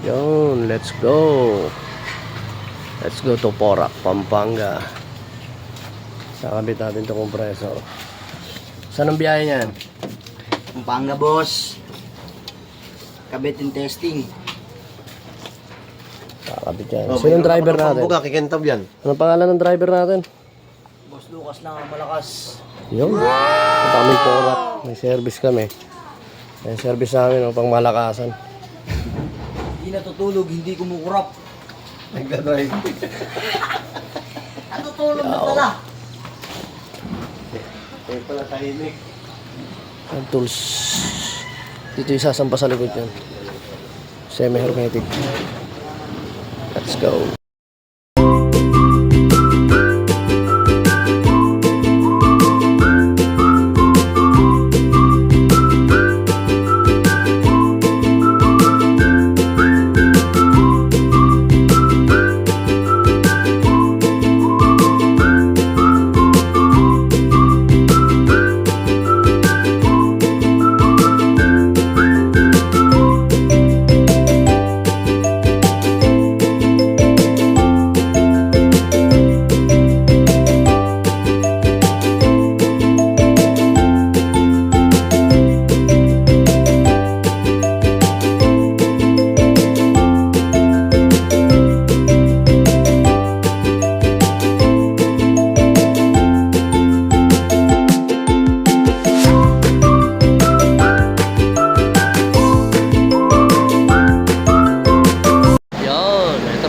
Yun, let's go. Let's go to Porac, Pampanga. Sakabit natin itong compressor. Saan ang biyahe niyan? Pampanga, boss. Kabit and testing. Sakabit yan. Sinong driver natin? Kikintab yan. Anong pangalan ng driver natin? Boss Lucas lang ang malakas. Yun. Ang aming Porac. May service kami. May service namin pang malakasan. Hindi natutulog, hindi kumukurap. Nagdadrive. Natutulog na pala. Kaya pala tahimik. Ang tools. Dito isasampa sa likod yan. Semi-hermetic. Let's go.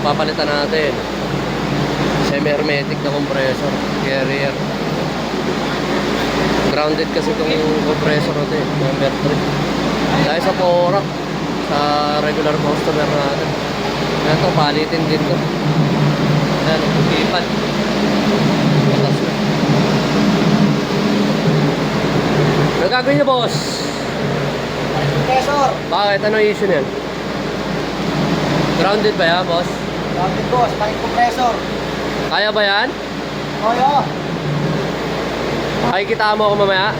Papalitan natin semi-hermetic na compressor carrier. Grounded kasi itong compressor natin, number 3 dahil sa Porac, sa regular customer natin. Ito palitin din to. Ayan, ipan patas na. Ano gagawin niyo, boss? Compressor. Bakit? Ano issue niyan? Grounded ba yan, boss? Grounded, boss. Palit compressor. Kaya ba yan? Oyo. Makikita mo ako mamaya.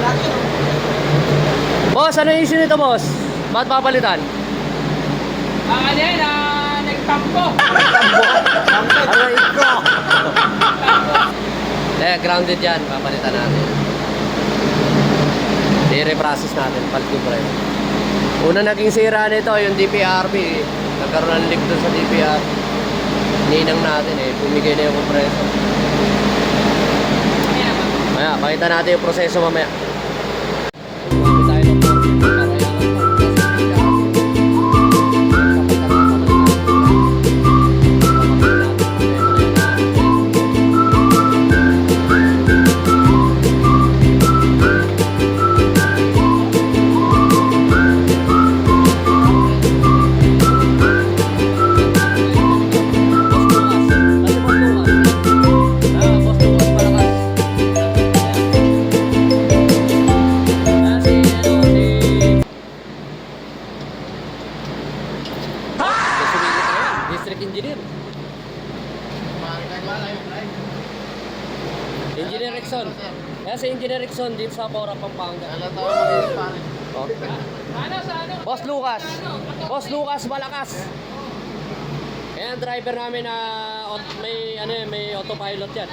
Lagi. Boss, ano yung issue nito, boss? Ba't papalitan? Ano yan? Nagtampo. Aray ko. Grounded yan. Papalitan natin. I-reprocess natin. Palit yung price. Una naging sira nito, yung DPRB. Nagkaroon ng leak doon sa DPRB. Ninang natin bumigay na yung compressor. Maya, pakita natin yung proseso mamaya. District Engineer. Engineer Rickson. Kaya si Engineer Rickson dito sa Porac, Pampanga. Oh. Boss Lucas. Boss Lucas Malakas. Kaya ang driver namin na may autopilot yan.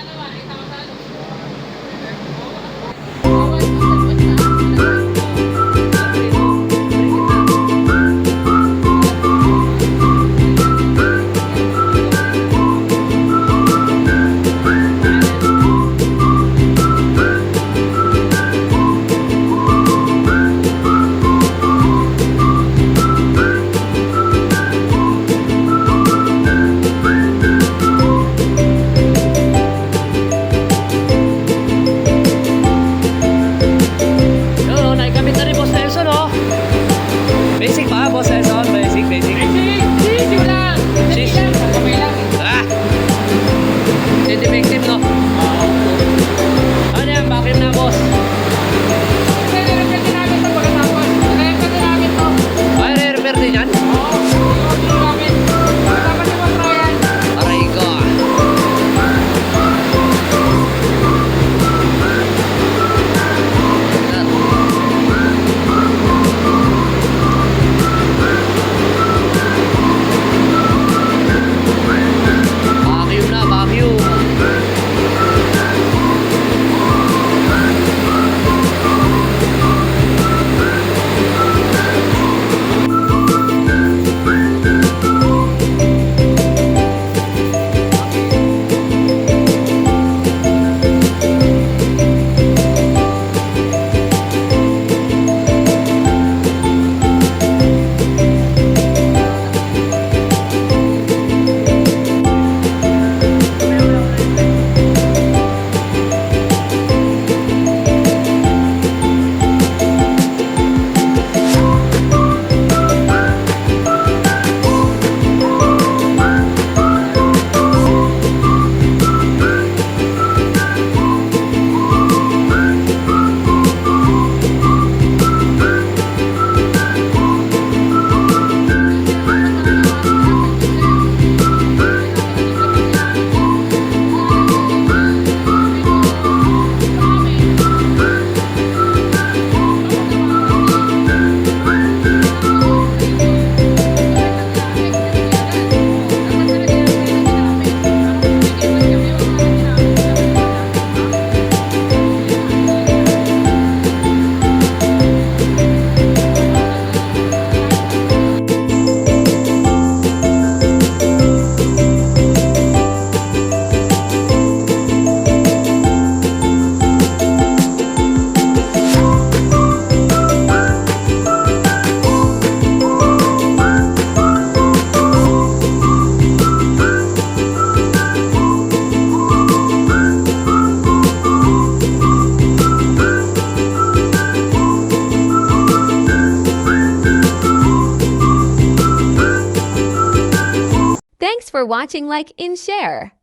Thanks for watching, like, and share.